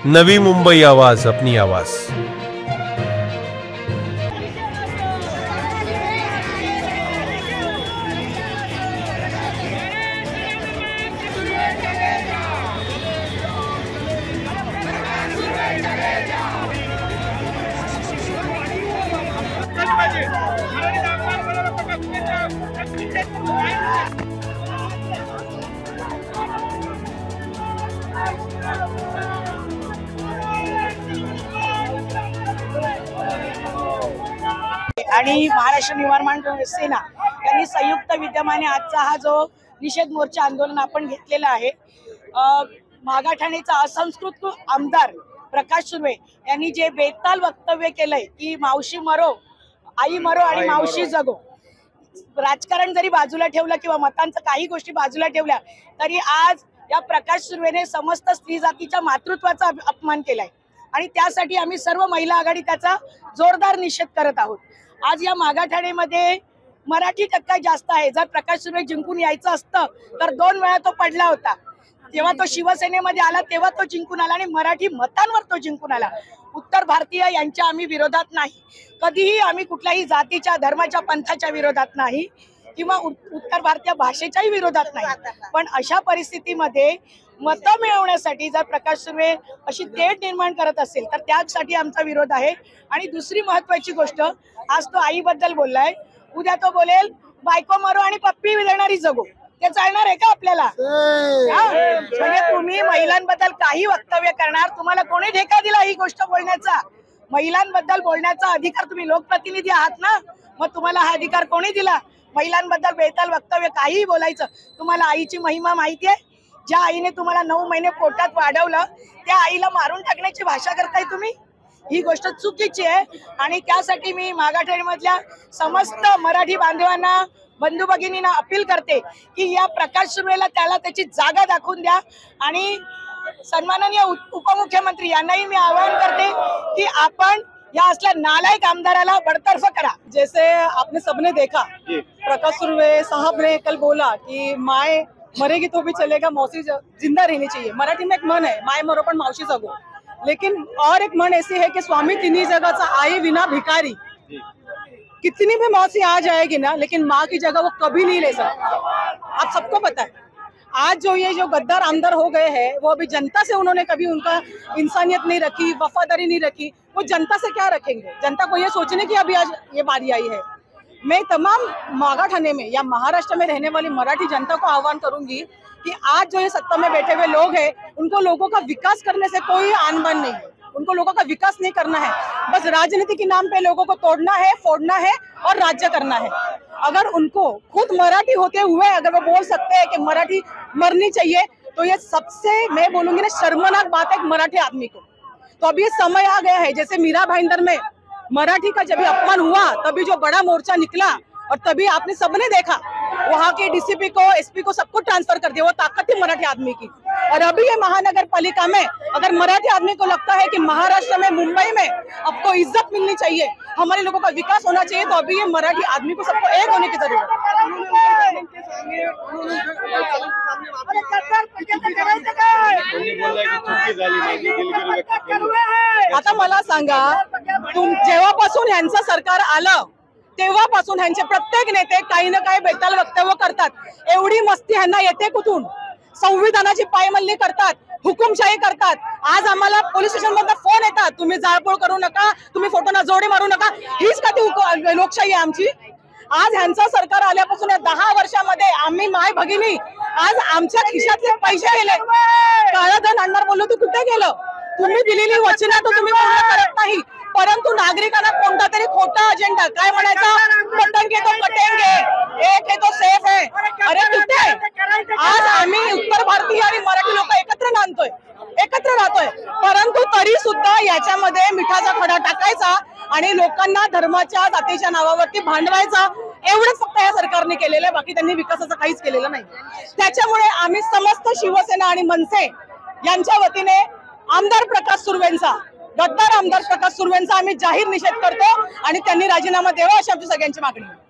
नवी मुंबई आवाज, अपनी आवाज। आणि महाराष्ट्र निवारण सेना यांनी संयुक्त विद्यमाने आजचा हा जो निषेध मोर्चा आंदोलन आपण घेतलेला आहे। मागाठाणेचा असंस्कृत आमदार प्रकाश सुर्वे यांनी जे बेताल वक्तव्य केलंय की मावशी मरो, आई मरो आणि मावशी जगो, राजकारण जरी बाजूला ठेवलं किंवा मतांचं काही गोष्टी बाजूला ठेवल्या तरी आज या प्रकाश सुर्वेने समस्त स्त्री जातीच्या मातृत्वाचा अपमान केलाय आणि त्यासाठी आम्ही सर्व महिला आघाडी त्याचा जोरदार निषेध करत आहोत। आज या मागाठाणेमध्ये मराठी टक्का जास्त आहे। जर प्रकाश सुर्वे जिंकून यायचं असतं तर 2 वेळा तो पडला होता। तेव्हा तो शिवसेनेमध्ये आला, तेव्हा तो जिंकून आला आणि मराठी मतांवर तो जिंकून आला। उत्तर भारतीय यांच्या आम्ही विरोधात नाही, कधीही आम्ही कुठल्याही जातीच्या, धर्माच्या, पंथाच्या विरोधात नाही किंवा उत्तर भारतीय भाषेच्याही विरोधात नाही। पण अशा परिस्थितीमध्ये मतं मिळवण्यासाठी जर प्रकाश सुर्वे अशी तेढ निर्माण करत असेल तर त्यासाठी आमचा विरोध आहे। आणि दुसरी महत्त्वाची गोष्ट, आज तो आईबद्दल बोललाय, उद्या तो बोलेल बायको मरो आणि पप्पी देणारी जगो, ते चालणार आहे का आपल्याला? म्हणजे तुम्ही महिलांबद्दल काही वक्तव्य करणार, तुम्हाला कोणी ठेका दिला ही गोष्ट बोलण्याचा? महिलांबद्दल बोलण्याचा अधिकार, तुम्ही लोकप्रतिनिधी आहात ना, मग तुम्हाला हा अधिकार कोणी दिला? महिलांबद्दल बेताल वक्तव्य काहीही बोलायचं? तुम्हाला आईची महिमा माहिती आहे? ज्या आईने तुम्हाला 9 महिने पोटात वाढवलं त्या आईला मारून टाकण्याची भाषा करताय तुम्ही? ही गोष्ट चुकीची आहे आणि त्यासाठी मी मागाठाणेमधल्या समस्त मराठी बांधवांना, बंधू भगिनींना अपील करते की या प्रकाश सुर्वेला त्याला त्याची जागा दाखवून द्या। आणि सन्माननीय उपमुख्यमंत्री यांनाही मी आवाहन करते की आपण या असल्या नालायक आमदाराला बडतर्फ करा। जैसे आपने सबने देखा, प्रकाश सुर्वे साहब ने कल बोला कि माए मरेगी तो भी चलेगा, मौसी जिंदा रहनी चाहिए। मराठी में एक मन है, माए मरो पण मावशी जगो। लेकिन और एक मन ऐसी है कि स्वामी तिन्ही जगह आई विना भिखारी। कितनी भी मौसी आ जाएगी ना, लेकिन माँ की जगह वो कभी नहीं ले सकती। आप सबको पता है आज जो गद्दार आमदार हो गए हैं, वो अभी जनता से उन्होंने कभी उनका इंसानियत नहीं रखी, वफादारी नहीं रखी। वो जनता से क्या रखेंगे? जनता को ये सोचने की अभी आज ये बारी आई है। मैं तमाम मागाठाणे में या महाराष्ट्र में रहने वाली मराठी जनता को आह्वान करूंगी कि आज जो ये सत्ता में बैठे हुए लोग हैं, उनको लोगों का विकास करने से कोई आन बान नहीं है। उनको लोगों का विकास नहीं करना है, बस राजनीति के नाम पे लोगों को तोड़ना है, फोड़ना है और राज्य करना है। अगर उनको खुद मराठी होते हुए अगर वो बोल सकते हैं कि मराठी मरनी चाहिए, तो ये सबसे, मैं बोलूंगी ना, शर्मनाक बात है एक मराठी आदमी को। तो अभी समय आ गया है, जैसे मीरा भाईंदर में मराठी का जब अपमान हुआ तभी जो बड़ा मोर्चा निकला और तभी आपने सबने देखा वहाँ के डीसीपी को, एसपी को, सबको ट्रांसफर कर दिया। वो ताकत थी मराठी आदमी की। और अभी ये महानगर पालिका में अगर मराठी आदमी को लगता है कि महाराष्ट्र में, मुंबई में आपको इज्जत मिलनी चाहिए, हमारे लोगों का विकास होना चाहिए, तो अभी ये मराठी आदमी को सबको एक होने की जरूरत है। आता मला सांगा, जेव्हापासून यांचं सरकार आलं तेव्हापासून ह्यांचे प्रत्येक नेते काही ना काही बेताल वक्तव्य करतात। एवढी मस्ती ह्यांना येते कुठून? संविधानाची पायमल्ली करतात, हुकुमशाही करतात। आज आम्हाला पोलीस स्टेशन मधून फोन येतात, तुम्ही जाळपोळ करू नका, तुम्ही फोटोना जोडे मारू नका। हीच का ती लोकशाही आहे आमची? आज ह्यांचं सरकार आल्यापासून या 10 वर्षामध्ये आम्ही माय भगिनी, आज आमच्या खिशातले पैसे गेले। काळं धन आणणार बोललो, तू कुठे गेलं? तुम्ही दिलेली वचनं तो तुम्ही पूर्ण करत नाही, परंतु नागरिकांना कोणता तरी खोटा अजेंडा, काय म्हणायचा, पटंगे तो कटेंगे, एक है तो सेफ है। अरे कुठे? आज आम्ही उत्तर भारतीय आणि मराठी लोक एकत्र नांदतोय, एकत्र राहतोय, परंतु तरी सुद्धा याच्यामध्ये मिठाचा खडा टाकायचा आणि लोकांना धर्माच्या, जातीच्या नावावरती भांडवायचा, एवढंच फक्त या सरकारने केलेलं आहे। बाकी त्यांनी विकासाचं काहीच केलेलं नाही। त्याच्यामुळे आम्ही समस्त शिवसेना आणि मनसे यांच्या वतीने आमदार प्रकाश सुर्वेंचा, गद्दार आमदार प्रकाश सुर्वेंचा आम्ही जाहीर निषेध करतो आणि त्यांनी राजीनामा द्यावा अशी आमची सगळ्यांची मागणी आहे।